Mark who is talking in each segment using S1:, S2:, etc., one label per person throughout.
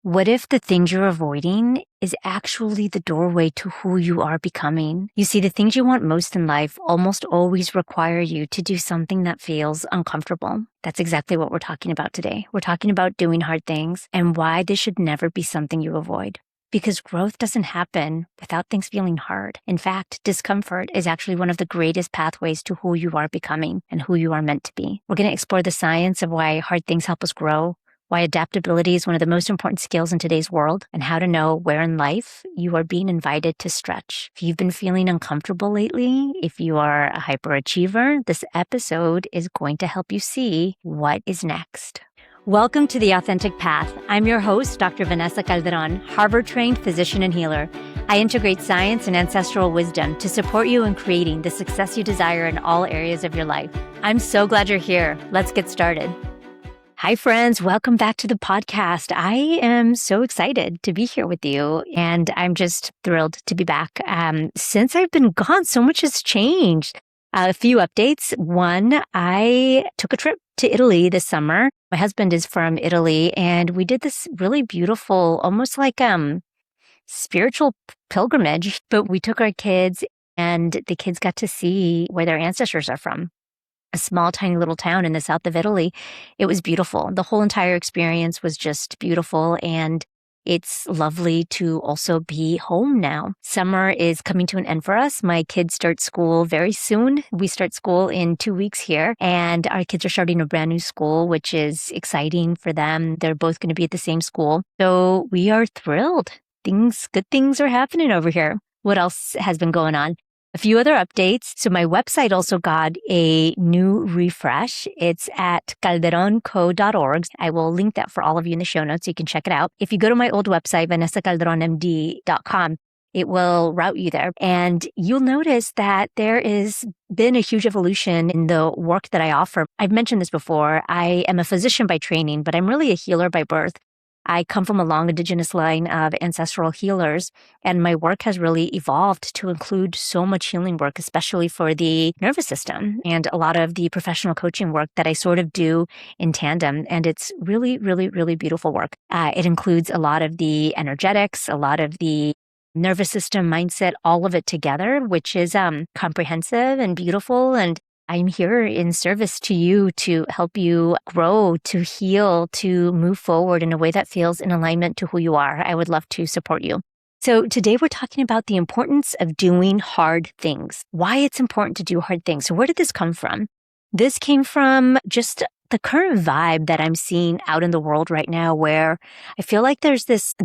S1: What if the things you're avoiding is actually the doorway to who you are becoming? You see, the things you want most in life almost always require you to do something that feels uncomfortable. That's exactly what we're talking about today. We're talking about doing hard things and why this should never be something you avoid. Because growth doesn't happen without things feeling hard. In fact, discomfort is actually one of the greatest pathways to who you are becoming and who you are meant to be. We're going to explore the science of why hard things help us grow, why adaptability is one of the most important skills in today's world, and how to know where in life you are being invited to stretch. If you've been feeling uncomfortable lately, if you are a hyperachiever, this episode is going to help you see what is next. Welcome to The Authentic Path. I'm your host, Dr. Vanessa Calderon, Harvard-trained physician and healer. I integrate science and ancestral wisdom to support you in creating the success you desire in all areas of your life. I'm so glad you're here. Let's get started. Hi, friends. Welcome back to the podcast. I am so excited to be here with you, and I'm just thrilled to be back. Since I've been gone, so much has changed. A few updates. One, I took a trip to Italy this summer. My husband is from Italy, and we did this really beautiful, almost like spiritual pilgrimage. But we took our kids, and the kids got to see where their ancestors are from. A small, tiny little town in the south of Italy. It was beautiful. The whole entire experience was just beautiful, and it's lovely to also be home now. Summer is coming to an end for us. My kids start school very soon. We start school in 2 weeks here, and our kids are starting a brand new school, which is exciting for them. They're both going to be at the same school. So we are thrilled. Good things are happening over here. What else has been going on? A few other updates. So my website also got a new refresh. It's at calderonco.org. I will link that for all of you in the show notes so you can check it out. If you go to my old website, vanessacalderonmd.com, it will route you there. And you'll notice that there has been a huge evolution in the work that I offer. I've mentioned this before. I am a physician by training, but I'm really a healer by birth. I come from a long indigenous line of ancestral healers, and my work has really evolved to include so much healing work, especially for the nervous system and a lot of the professional coaching work that I sort of do in tandem. And it's really, really, really beautiful work. It includes a lot of the energetics, a lot of the nervous system, mindset, all of it together, which is comprehensive and beautiful. And I'm here in service to you to help you grow, to heal, to move forward in a way that feels in alignment to who you are. I would love to support you. So today we're talking about the importance of doing hard things, why it's important to do hard things. So where did this come from? This came from just the current vibe that I'm seeing out in the world right now, where I feel like there's this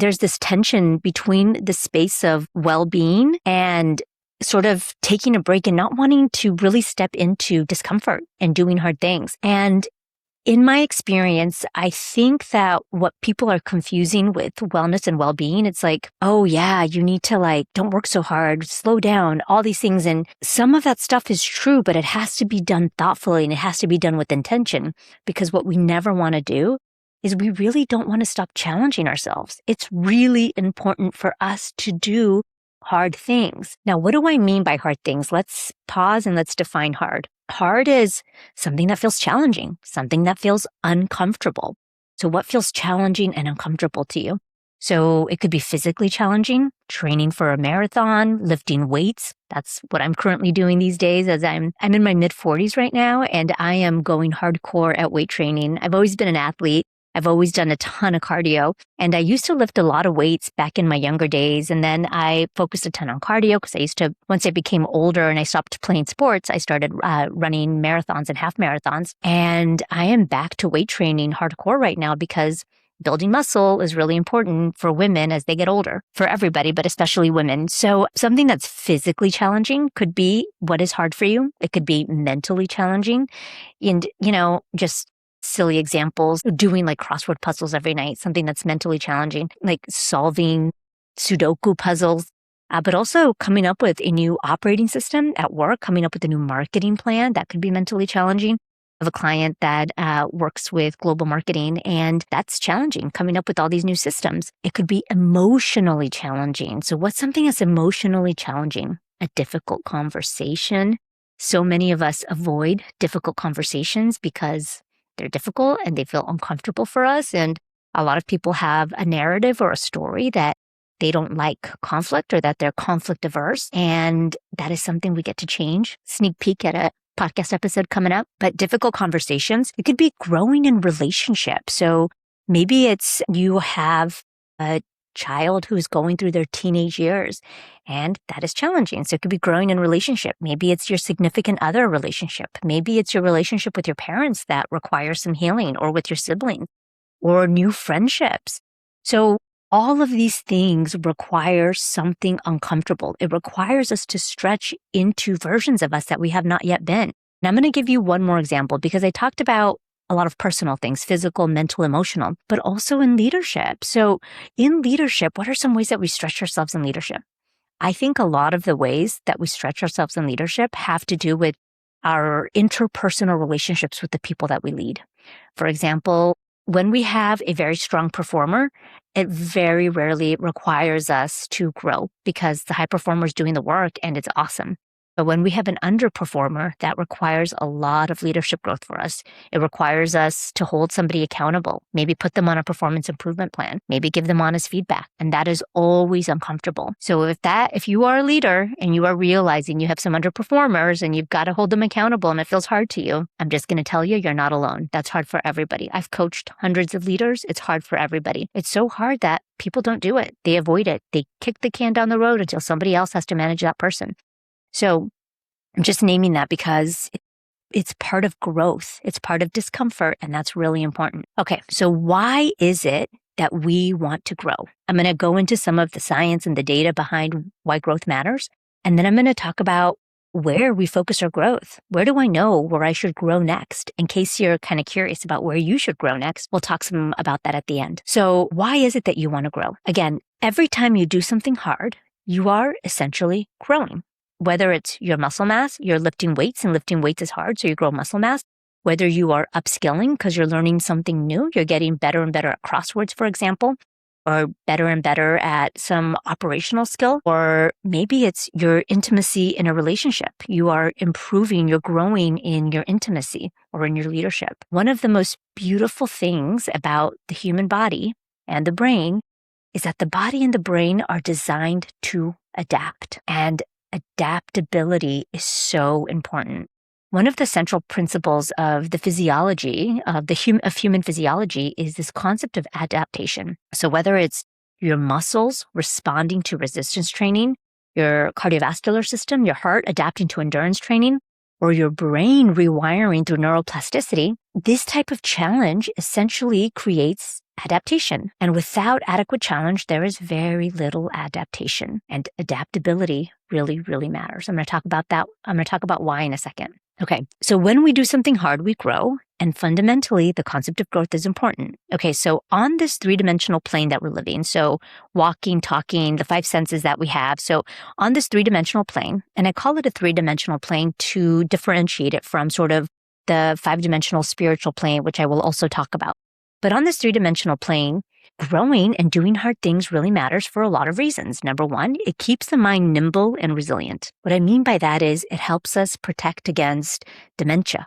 S1: tension between the space of well-being and sort of taking a break and not wanting to really step into discomfort and doing hard things. And in my experience, I think that what people are confusing with wellness and well-being, it's like, oh yeah, you need to don't work so hard, slow down, all these things. And some of that stuff is true, but it has to be done thoughtfully and it has to be done with intention, because what we never want to do is we really don't want to stop challenging ourselves. It's really important for us to do hard things. Now, what do I mean by hard things? Let's pause and let's define hard. Hard is something that feels challenging, something that feels uncomfortable. So what feels challenging and uncomfortable to you? So it could be physically challenging, training for a marathon, lifting weights. That's what I'm currently doing these days, as I'm in my mid-40s right now, and I am going hardcore at weight training. I've always been an athlete. I've always done a ton of cardio, and I used to lift a lot of weights back in my younger days. And then I focused a ton on cardio because once I became older and I stopped playing sports, I started running marathons and half marathons. And I am back to weight training hardcore right now because building muscle is really important for women as they get older, for everybody, but especially women. So something that's physically challenging could be what is hard for you. It could be mentally challenging. And, just silly examples, doing crossword puzzles every night, something that's mentally challenging, like solving Sudoku puzzles, but also coming up with a new operating system at work, coming up with a new marketing plan, that could be mentally challenging. I have a client that works with global marketing, and that's challenging, coming up with all these new systems. It could be emotionally challenging. So what's something that's emotionally challenging? A difficult conversation. So many of us avoid difficult conversations because they're difficult and they feel uncomfortable for us. And A lot of people have a narrative or a story that they don't like conflict or that they're conflict averse. And that is something we get to change. Sneak peek at a podcast episode coming up. But difficult conversations, it could be growing in relationship. So maybe it's you have a child who's going through their teenage years, and that is challenging. So it could be growing in relationship. Maybe it's your significant other relationship. Maybe it's your relationship with your parents that requires some healing, or with your siblings, or new friendships. So all of these things require something uncomfortable. It requires us to stretch into versions of us that we have not yet been. And I'm going to give you one more example, because I talked about a lot of personal things, physical, mental, emotional, but also in leadership. So in leadership, what are some ways that we stretch ourselves in leadership? I think a lot of the ways that we stretch ourselves in leadership have to do with our interpersonal relationships with the people that we lead. For example, when we have a very strong performer, it very rarely requires us to grow, because the high performer is doing the work and it's awesome. But when we have an underperformer, that requires a lot of leadership growth for us. It requires us to hold somebody accountable, maybe put them on a performance improvement plan, maybe give them honest feedback. And that is always uncomfortable. So if you are a leader and you are realizing you have some underperformers and you've got to hold them accountable and it feels hard to you, I'm just going to tell you, you're not alone. That's hard for everybody. I've coached hundreds of leaders. It's hard for everybody. It's so hard that people don't do it. They avoid it. They kick the can down the road until somebody else has to manage that person. So I'm just naming that because it's part of growth. It's part of discomfort, and that's really important. Okay, so why is it that we want to grow? I'm going to go into some of the science and the data behind why growth matters, and then I'm going to talk about where we focus our growth. Where do I know where I should grow next? In case you're kind of curious about where you should grow next, we'll talk some about that at the end. So why is it that you want to grow? Again, every time you do something hard, you are essentially growing. Whether it's your muscle mass, you're lifting weights, and lifting weights is hard, so you grow muscle mass. Whether you are upskilling because you're learning something new, you're getting better and better at crosswords, for example, or better and better at some operational skill, or maybe it's your intimacy in a relationship. You are improving, you're growing in your intimacy or in your leadership. One of the most beautiful things about the human body and the brain is that the body and the brain are designed to adapt, and adaptability is so important. One of the central principles of the physiology of human physiology is this concept of adaptation. So whether it's your muscles responding to resistance training, your cardiovascular system, your heart adapting to endurance training, or your brain rewiring through neuroplasticity, this type of challenge essentially creates adaptation. And without adequate challenge, there is very little adaptation. And adaptability really, really matters. I'm going to talk about that. I'm going to talk about why in a second. Okay, so when we do something hard, we grow. And fundamentally, the concept of growth is important. Okay, so on this three-dimensional plane that we're living, so walking, talking, the five senses that we have. So on this three-dimensional plane, and I call it a three-dimensional plane to differentiate it from sort of the five-dimensional spiritual plane, which I will also talk about. But on this three-dimensional plane, growing and doing hard things really matters for a lot of reasons. Number one, it keeps the mind nimble and resilient. What I mean by that is it helps us protect against dementia,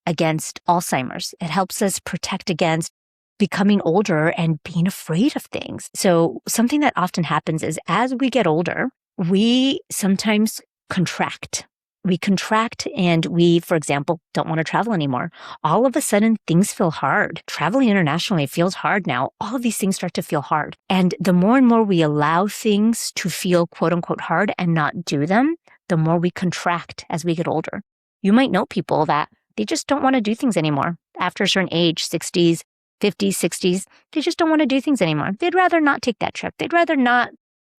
S1: against Alzheimer's. It helps us protect against becoming older and being afraid of things. So something that often happens is as we get older, we sometimes contract. We contract and we, for example, don't want to travel anymore. All of a sudden, things feel hard. Traveling internationally feels hard now. All of these things start to feel hard. And the more and more we allow things to feel quote unquote hard and not do them, the more we contract as we get older. You might know people that they just don't want to do things anymore. After a certain age, 60s, 50s, 60s, they just don't want to do things anymore. They'd rather not take that trip. They'd rather not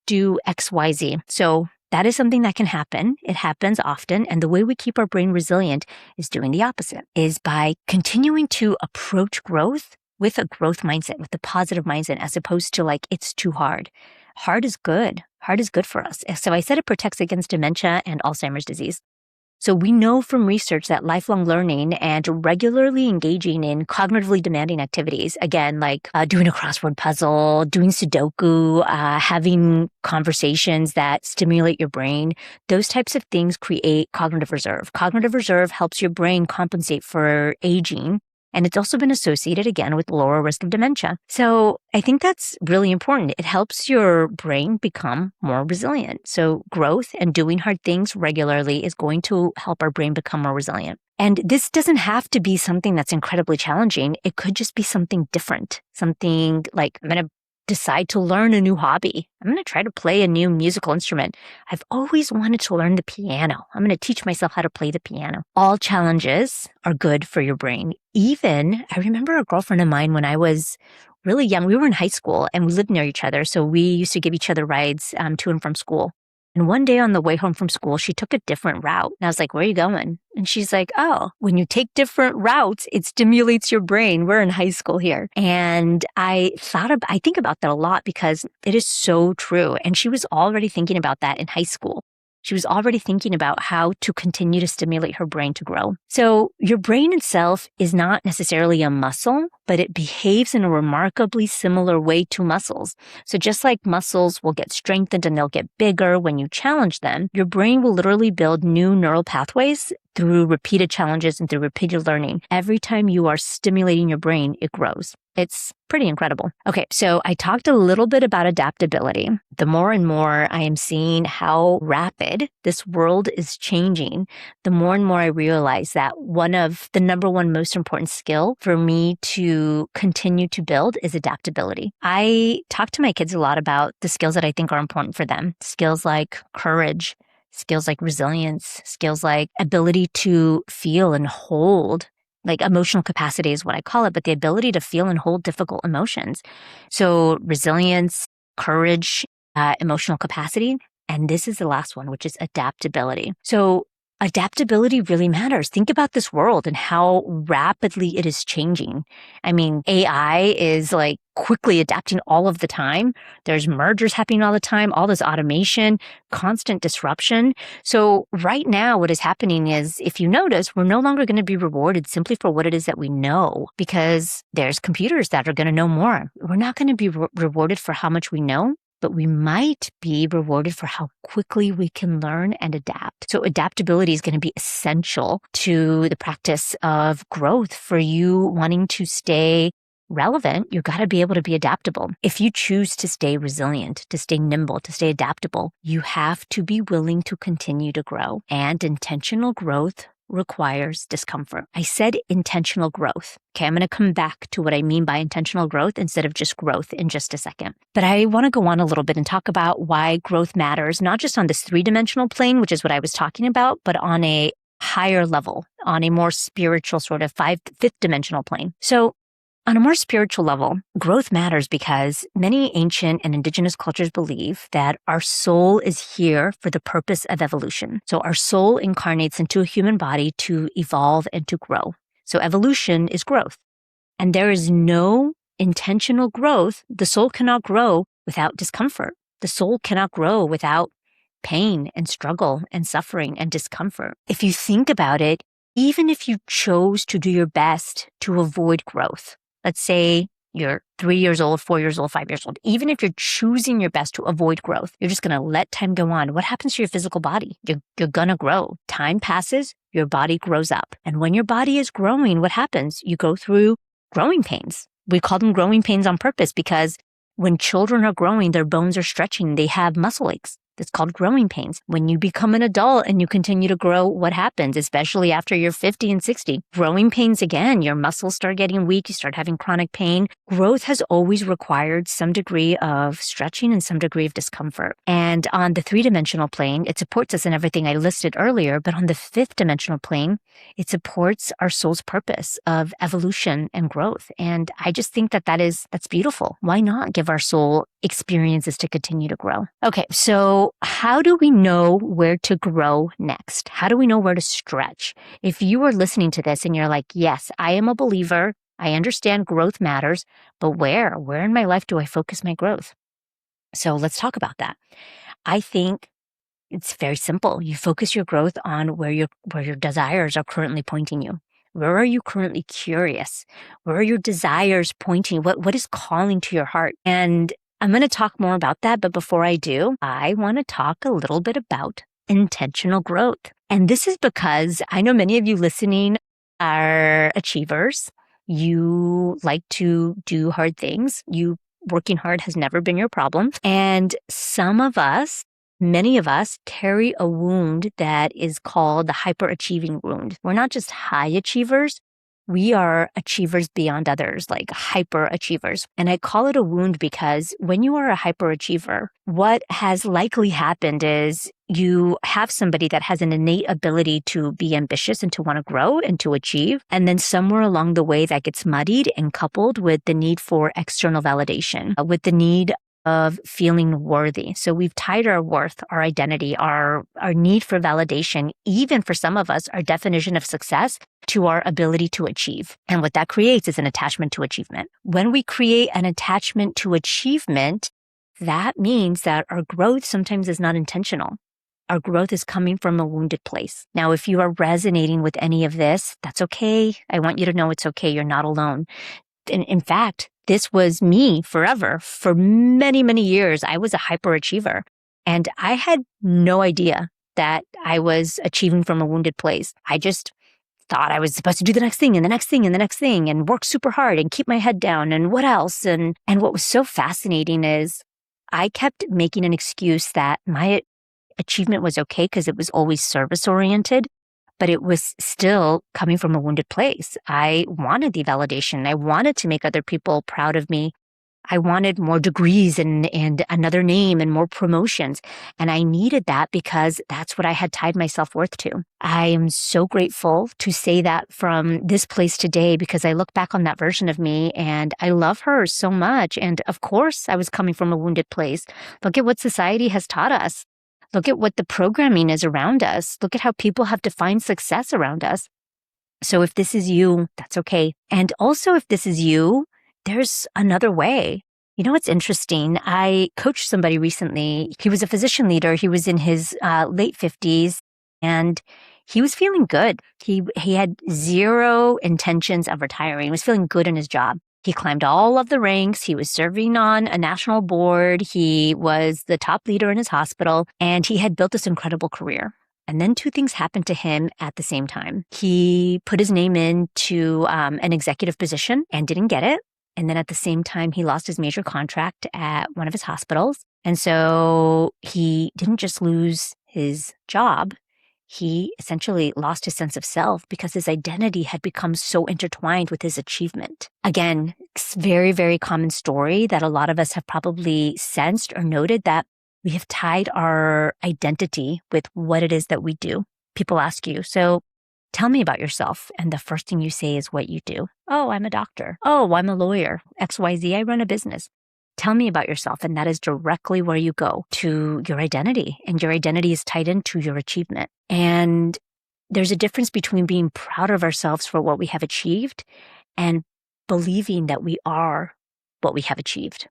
S1: do X, Y, Z. So that is something that can happen. It happens often. And the way we keep our brain resilient is doing the opposite, is by continuing to approach growth with a growth mindset, with a positive mindset, as opposed to like, it's too hard. Hard is good. Hard is good for us. So I said it protects against dementia and Alzheimer's disease. So we know from research that lifelong learning and regularly engaging in cognitively demanding activities, again, like doing a crossword puzzle, doing Sudoku, having conversations that stimulate your brain, those types of things create cognitive reserve. Cognitive reserve helps your brain compensate for aging And it's also been associated again with lower risk of dementia. So I think that's really important. It helps your brain become more resilient. So growth and doing hard things regularly is going to help our brain become more resilient. And this doesn't have to be something that's incredibly challenging. It could just be something different, something like I'm going to decide to learn a new hobby. I'm going to try to play a new musical instrument. I've always wanted to learn the piano. I'm going to teach myself how to play the piano. All challenges are good for your brain. Even, I remember a girlfriend of mine when I was really young, we were in high school and we lived near each other. So we used to give each other rides to and from school. And one day on the way home from school, she took a different route. And I was like, where are you going? And she's like, oh, when you take different routes, it stimulates your brain. We're in high school here. And I think about that a lot because it is so true. And she was already thinking about that in high school. She was already thinking about how to continue to stimulate her brain to grow. So your brain itself is not necessarily a muscle, but it behaves in a remarkably similar way to muscles. So just like muscles will get strengthened and they'll get bigger when you challenge them, your brain will literally build new neural pathways through repeated challenges and through repeated learning. Every time you are stimulating your brain, it grows. It's pretty incredible. Okay, so I talked a little bit about adaptability. The more and more I am seeing how rapid this world is changing, the more and more I realize that one of the number one most important skill for me to continue to build is adaptability. I talk to my kids a lot about the skills that I think are important for them. Skills like courage, skills like resilience, skills like ability to feel and hold. Like emotional capacity is what I call it, but the ability to feel and hold difficult emotions. So resilience, courage, emotional capacity. And this is the last one, which is adaptability. So adaptability really matters. Think about this world and how rapidly it is changing. I mean, AI is like quickly adapting all of the time. There's mergers happening all the time, all this automation, constant disruption. So right now, what is happening is, if you notice, we're no longer going to be rewarded simply for what it is that we know, because there's computers that are going to know more. We're not going to be rewarded for how much we know, but we might be rewarded for how quickly we can learn and adapt. So adaptability is going to be essential to the practice of growth. For you wanting to stay relevant, you got to be able to be adaptable. If you choose to stay resilient, to stay nimble, to stay adaptable, you have to be willing to continue to grow. And intentional growth requires discomfort. I said intentional growth. Okay, I'm going to come back to what I mean by intentional growth instead of just growth in just a second. But I want to go on a little bit and talk about why growth matters, not just on this three-dimensional plane, which is what I was talking about, but on a higher level, on a more spiritual sort of fifth dimensional plane. So on a more spiritual level, growth matters because many ancient and indigenous cultures believe that our soul is here for the purpose of evolution. So our soul incarnates into a human body to evolve and to grow. So evolution is growth. And there is no intentional growth. The soul cannot grow without discomfort. The soul cannot grow without pain and struggle and suffering and discomfort. If you think about it, even if you chose to do your best to avoid growth, let's say you're 3 years old, 4 years old, 5 years old. Even if you're choosing your best to avoid growth, you're just going to let time go on. What happens to your physical body? You're going to grow. Time passes, your body grows up. And when your body is growing, what happens? You go through growing pains. We call them growing pains on purpose because when children are growing, their bones are stretching. They have muscle aches. That's called growing pains. When you become an adult and you continue to grow, what happens, especially after you're 50 and 60? Growing pains again. Your muscles start getting weak. You start having chronic pain. Growth has always required some degree of stretching and some degree of discomfort. And on the three-dimensional plane, it supports us in everything I listed earlier. But on the fifth dimensional plane, it supports our soul's purpose of evolution and growth. And I just think that's beautiful. Why not give our soul experiences to continue to grow? Okay, so how do we know where to grow next? How do we know where to stretch? If you are listening to this and you're like, yes, I am a believer, I understand growth matters, but where in my life do I focus my growth? So let's talk about that. I think it's very simple. You focus your growth on where your desires are currently pointing you. Where are you currently curious? Where are your desires pointing? What is calling to your heart? And I'm going to talk more about that, but before I do, I want to talk a little bit about intentional growth. And this is because I know many of you listening are achievers. You like to do hard things. Working hard has never been your problem. And many of us carry a wound that is called the hyperachieving wound. We're not just high achievers. We are achievers beyond others, like hyperachievers. And I call it a wound because when you are a hyperachiever, what has likely happened is you have somebody that has an innate ability to be ambitious and to want to grow and to achieve. And then somewhere along the way that gets muddied and coupled with the need for external validation, with the need of feeling worthy. So we've tied our worth, our identity, our need for validation, even for some of us, our definition of success to our ability to achieve. And what that creates is an attachment to achievement. When we create an attachment to achievement, that means that our growth sometimes is not intentional. Our growth is coming from a wounded place. Now, if you are resonating with any of this, that's okay. I want you to know it's okay. You're not alone. In fact, this was me forever. For many, many years, I was a hyperachiever. And I had no idea that I was achieving from a wounded place. I just thought I was supposed to do the next thing and the next thing and the next thing and work super hard and keep my head down and what else? And what was so fascinating is I kept making an excuse that my achievement was okay because it was always service oriented. But it was still coming from a wounded place. I wanted the validation. I wanted to make other people proud of me. I wanted more degrees and another name and more promotions. And I needed that because that's what I had tied my self-worth to. I am so grateful to say that from this place today because I look back on that version of me and I love her so much. And of course, I was coming from a wounded place. Look at what society has taught us. Look at what the programming is around us. Look at how people have defined success around us. So if this is you, that's okay. And also if this is you, there's another way. You know what's interesting? I coached somebody recently. He was a physician leader. He was in his late 50s and he was feeling good. He had zero intentions of retiring. He was feeling good in his job. He climbed all of the ranks. He was serving on a national board. He was the top leader in his hospital, and he had built this incredible career. And then two things happened to him at the same time. He put his name into an executive position and didn't get it. And then at the same time, he lost his major contract at one of his hospitals. And so he didn't just lose his job. He essentially lost his sense of self because his identity had become so intertwined with his achievement. Again, it's very, very common story that a lot of us have probably sensed or noted that we have tied our identity with what it is that we do. People ask you, so tell me about yourself. And the first thing you say is what you do. Oh, I'm a doctor. Oh, I'm a lawyer. XYZ, I run a business. Tell me about yourself. And that is directly where you go to your identity. And your identity is tied into your achievement. And there's a difference between being proud of ourselves for what we have achieved and believing that we are what we have achieved.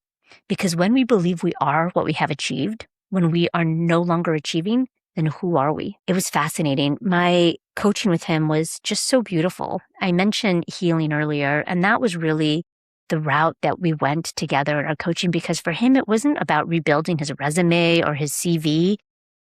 S1: Because when we believe we are what we have achieved, when we are no longer achieving, then who are we? It was fascinating. My coaching with him was just so beautiful. I mentioned healing earlier, and that was really the route that we went together in our coaching, because for him, it wasn't about rebuilding his resume or his CV.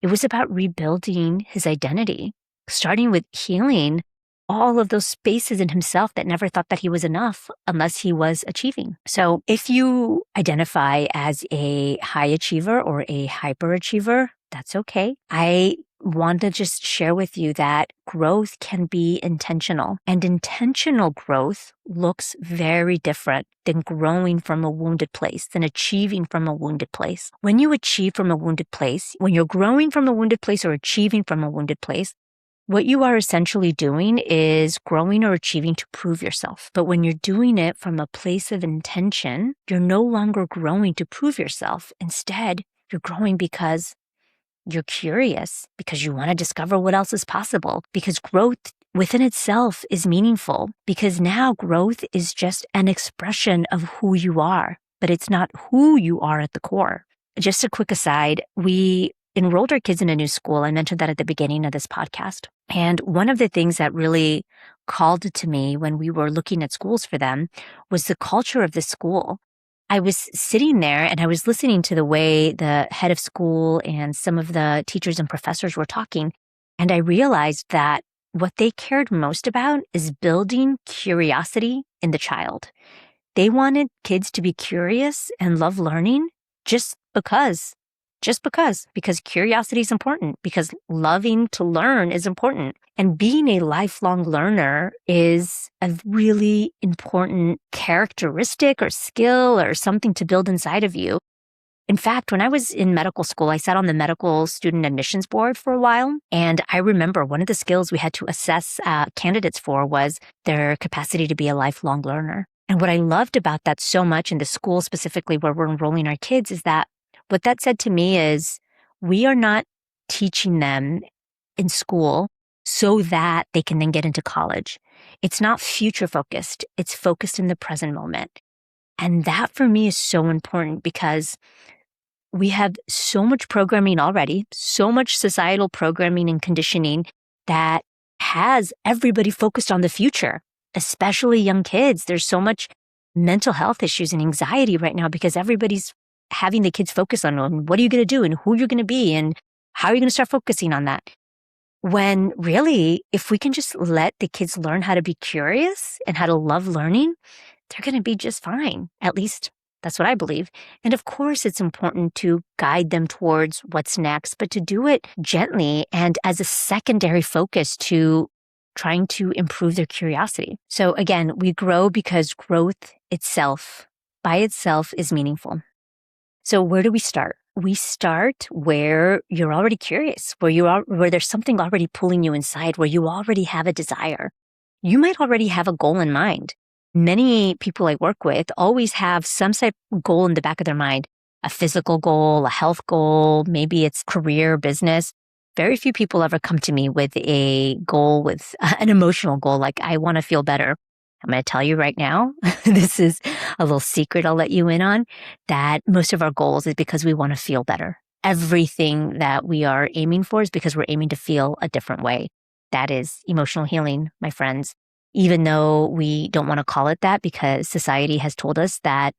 S1: It was about rebuilding his identity, starting with healing all of those spaces in himself that never thought that he was enough unless he was achieving. So if you identify as a high achiever or a hyperachiever, that's okay. I want to just share with you that growth can be intentional, and intentional growth looks very different than growing from a wounded place, than achieving from a wounded place. When you achieve from a wounded place, when you're growing from a wounded place or achieving from a wounded place, what you are essentially doing is growing or achieving to prove yourself. But when you're doing it from a place of intention, you're no longer growing to prove yourself. Instead, you're growing because you're curious, because you want to discover what else is possible, because growth within itself is meaningful, because now growth is just an expression of who you are, but it's not who you are at the core. Just a quick aside, we enrolled our kids in a new school. I mentioned that at the beginning of this podcast. And one of the things that really called to me when we were looking at schools for them was the culture of the school. I was sitting there and I was listening to the way the head of school and some of the teachers and professors were talking. And I realized that what they cared most about is building curiosity in the child. They wanted kids to be curious and love learning just because. Because curiosity is important, because loving to learn is important. And being a lifelong learner is a really important characteristic or skill or something to build inside of you. In fact, when I was in medical school, I sat on the medical student admissions board for a while. And I remember one of the skills we had to assess candidates for was their capacity to be a lifelong learner. And what I loved about that so much in the school specifically where we're enrolling our kids is that what that said to me is we are not teaching them in school so that they can then get into college. It's not future focused. It's focused in the present moment. And that for me is so important because we have so much programming already, so much societal programming and conditioning that has everybody focused on the future, especially young kids. There's so much mental health issues and anxiety right now because everybody's having the kids focus on what are you going to do and who you're going to be and how are you going to start focusing on that. When really, if we can just let the kids learn how to be curious and how to love learning, they're going to be just fine. At least that's what I believe. And of course, it's important to guide them towards what's next, but to do it gently and as a secondary focus to trying to improve their curiosity. So again, we grow because growth itself, by itself, is meaningful. So where do we start? We start where you're already curious, where there's something already pulling you inside, where you already have a desire. You might already have a goal in mind. Many people I work with always have some type of goal in the back of their mind, a physical goal, a health goal, maybe it's career, business. Very few people ever come to me with a goal, with an emotional goal, like I want to feel better. I'm going to tell you right now, this is a little secret I'll let you in on, that most of our goals is because we want to feel better. Everything that we are aiming for is because we're aiming to feel a different way. That is emotional healing, my friends. Even though we don't want to call it that because society has told us that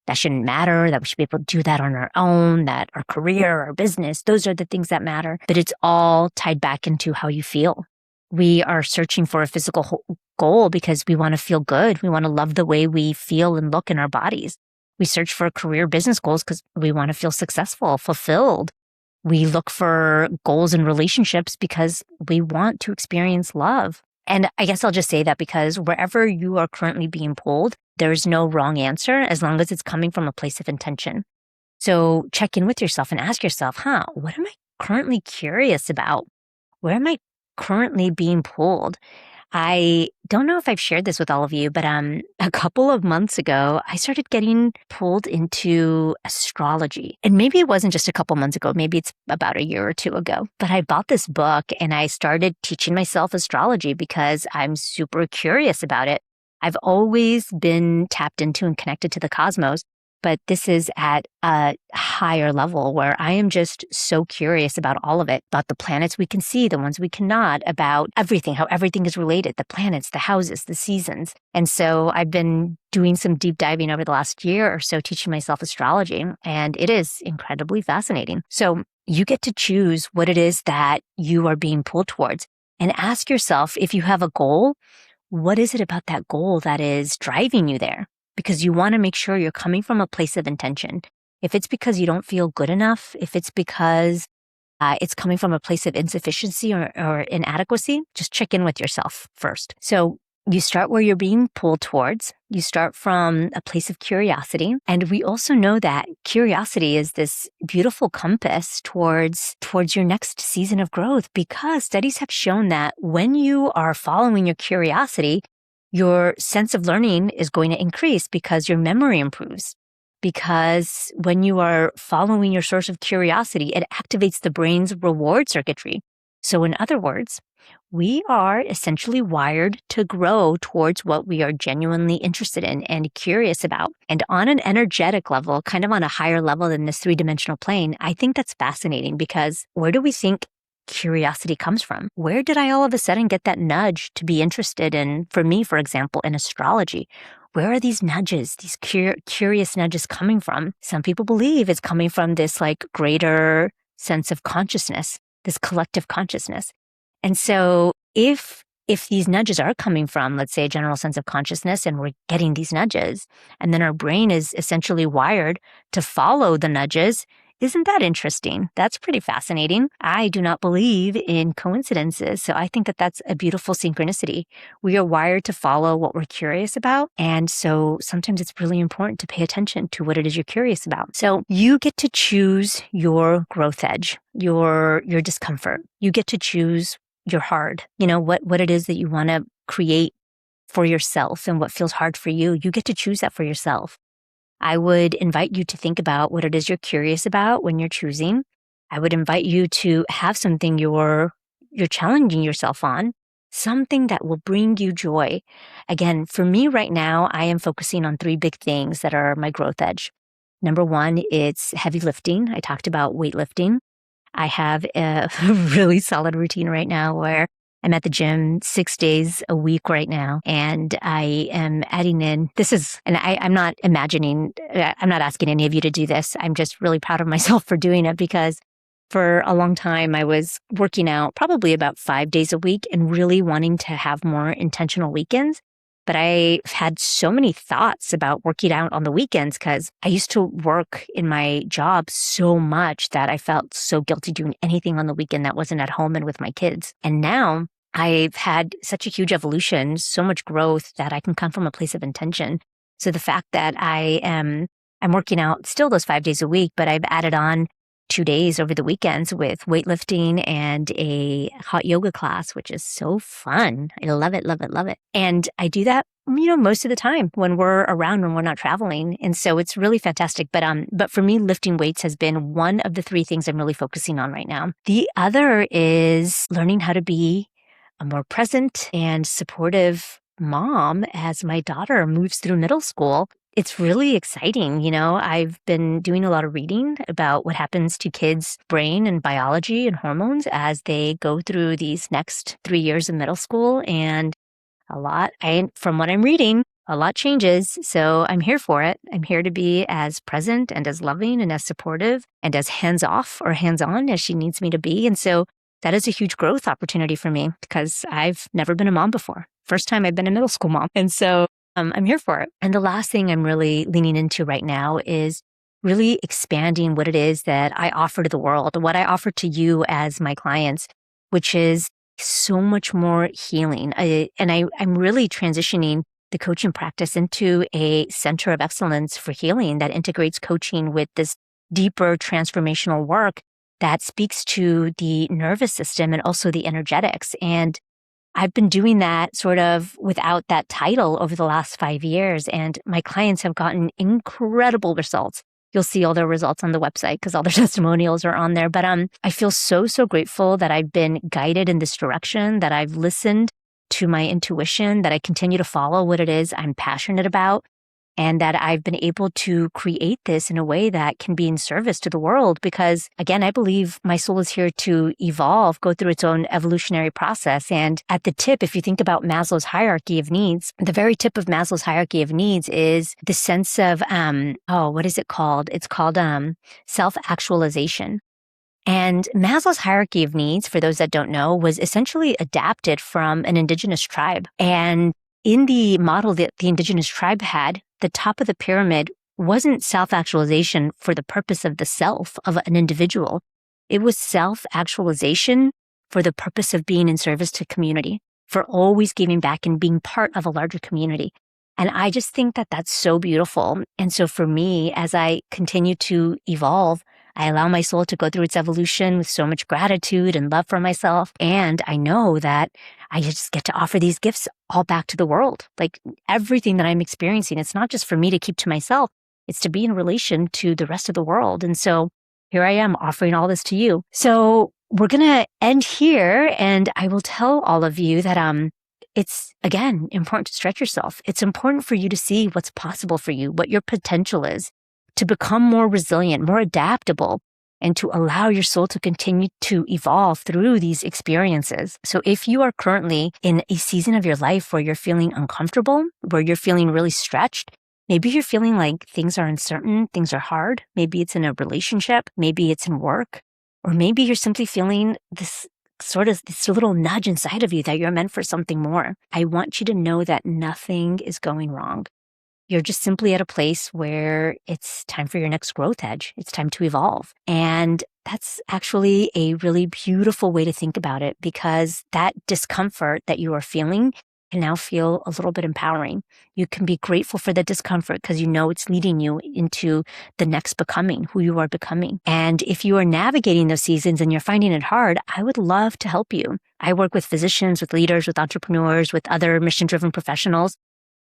S1: that shouldn't matter, that we should be able to do that on our own, that our career, our business, those are the things that matter. But it's all tied back into how you feel. We are searching for a physical goal because we want to feel good. We want to love the way we feel and look in our bodies. We search for career business goals because we want to feel successful, fulfilled. We look for goals in relationships because we want to experience love. And I guess I'll just say that because wherever you are currently being pulled, there's no wrong answer as long as it's coming from a place of intention. So check in with yourself and ask yourself, what am I currently curious about? Where am I currently being pulled? I don't know if I've shared this with all of you, but a couple of months ago, I started getting pulled into astrology. And maybe it wasn't just a couple months ago, maybe it's about a year or two ago. But I bought this book and I started teaching myself astrology because I'm super curious about it. I've always been tapped into and connected to the cosmos, but this is at a higher level where I am just so curious about all of it, about the planets we can see, the ones we cannot, about everything, how everything is related, the planets, the houses, the seasons. And so I've been doing some deep diving over the last year or so, teaching myself astrology, and it is incredibly fascinating. So you get to choose what it is that you are being pulled towards and ask yourself, if you have a goal, what is it about that goal that is driving you there? Because you want to make sure you're coming from a place of intention. If it's because you don't feel good enough, if it's because it's coming from a place of insufficiency or inadequacy, just check in with yourself first. So you start where you're being pulled towards. You start from a place of curiosity. And we also know that curiosity is this beautiful compass towards your next season of growth, because studies have shown that when you are following your curiosity, your sense of learning is going to increase because your memory improves. Because when you are following your source of curiosity, it activates the brain's reward circuitry. So in other words, we are essentially wired to grow towards what we are genuinely interested in and curious about. And on an energetic level, kind of on a higher level than this three-dimensional plane, I think that's fascinating, because where do we think curiosity comes from? Where did I all of a sudden get that nudge to be interested in, for me, for example, in astrology? Where are these nudges, these curious nudges coming from? Some people believe it's coming from this greater sense of consciousness, this collective consciousness. And so if these nudges are coming from, let's say, a general sense of consciousness, and we're getting these nudges, and then our brain is essentially wired to follow the nudges, isn't that interesting? That's pretty fascinating. I do not believe in coincidences, so I think that that's a beautiful synchronicity. We are wired to follow what we're curious about, and so sometimes it's really important to pay attention to what it is you're curious about. So you get to choose your growth edge, your discomfort. You get to choose your hard, what it is that you want to create for yourself and what feels hard for you. You get to choose that for yourself. I would invite you to think about what it is you're curious about when you're choosing. I would invite you to have something you're challenging yourself on, something that will bring you joy. Again, for me right now, I am focusing on 3 big things that are my growth edge. Number 1, it's heavy lifting. I talked about weightlifting. I have a really solid routine right now where I'm at the gym 6 days a week right now, and I am adding in, I'm not asking any of you to do this. I'm just really proud of myself for doing it, because for a long time I was working out probably about 5 days a week and really wanting to have more intentional weekends. But I've had so many thoughts about working out on the weekends because I used to work in my job so much that I felt so guilty doing anything on the weekend that wasn't at home and with my kids. And now I've had such a huge evolution, so much growth, that I can come from a place of intention. So the fact that I'm working out still those 5 days a week, but I've added on 2 days over the weekends with weightlifting and a hot yoga class, which is so fun. I love it, love it, love it. And I do that, most of the time when we're around, when we're not traveling. And so it's really fantastic. But for me, lifting weights has been one of the 3 things I'm really focusing on right now. The other is learning how to be a more present and supportive mom as my daughter moves through middle school. It's really exciting. I've been doing a lot of reading about what happens to kids' brain and biology and hormones as they go through these next 3 years of middle school. And from what I'm reading, a lot changes. So I'm here for it. I'm here to be as present and as loving and as supportive and as hands-off or hands-on as she needs me to be. And so that is a huge growth opportunity for me, because I've never been a mom before. First time I've been a middle school mom. And so I'm here for it. And the last thing I'm really leaning into right now is really expanding what it is that I offer to the world, what I offer to you as my clients, which is so much more healing. I'm really transitioning the coaching practice into a center of excellence for healing that integrates coaching with this deeper transformational work that speaks to the nervous system and also the energetics. And I've been doing that sort of without that title over the last 5 years, and my clients have gotten incredible results. You'll see all their results on the website because all their testimonials are on there. But I feel so, so grateful that I've been guided in this direction, that I've listened to my intuition, that I continue to follow what it is I'm passionate about, and that I've been able to create this in a way that can be in service to the world. Because again, I believe my soul is here to evolve, go through its own evolutionary process. And at the tip, if you think about Maslow's hierarchy of needs, the very tip of Maslow's hierarchy of needs is the sense of, what is it called? It's called self-actualization. And Maslow's hierarchy of needs, for those that don't know, was essentially adapted from an indigenous tribe. And in the model that the indigenous tribe had, the top of the pyramid wasn't self-actualization for the purpose of the self of an individual. It was self-actualization for the purpose of being in service to community, for always giving back and being part of a larger community. And I just think that that's so beautiful. And so for me, as I continue to evolve, I allow my soul to go through its evolution with so much gratitude and love for myself. And I know that I just get to offer these gifts all back to the world. Like everything that I'm experiencing, it's not just for me to keep to myself. It's to be in relation to the rest of the world. And so here I am offering all this to you. So we're going to end here. And I will tell all of you that it's, again, important to stretch yourself. It's important for you to see what's possible for you, what your potential is, to become more resilient, more adaptable, and to allow your soul to continue to evolve through these experiences. So if you are currently in a season of your life where you're feeling uncomfortable, where you're feeling really stretched, maybe you're feeling like things are uncertain, things are hard, maybe it's in a relationship, maybe it's in work, or maybe you're simply feeling this sort of this little nudge inside of you that you're meant for something more. I want you to know that nothing is going wrong. You're just simply at a place where it's time for your next growth edge. It's time to evolve. And that's actually a really beautiful way to think about it, because that discomfort that you are feeling can now feel a little bit empowering. You can be grateful for the discomfort because you know it's leading you into the next becoming, who you are becoming. And if you are navigating those seasons and you're finding it hard, I would love to help you. I work with physicians, with leaders, with entrepreneurs, with other mission-driven professionals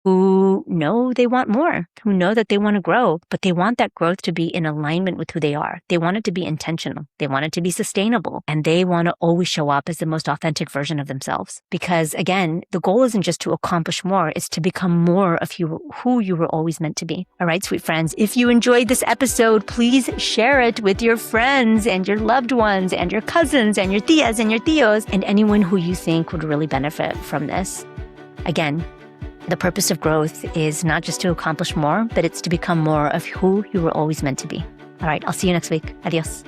S1: who know they want more, who know that they want to grow, but they want that growth to be in alignment with who they are. They want it to be intentional. They want it to be sustainable. And they want to always show up as the most authentic version of themselves. Because again, the goal isn't just to accomplish more, it's to become more of who you were always meant to be. All right, sweet friends, if you enjoyed this episode, please share it with your friends and your loved ones and your cousins and your tias and your tios and anyone who you think would really benefit from this. Again, the purpose of growth is not just to accomplish more, but it's to become more of who you were always meant to be. All right, I'll see you next week. Adios.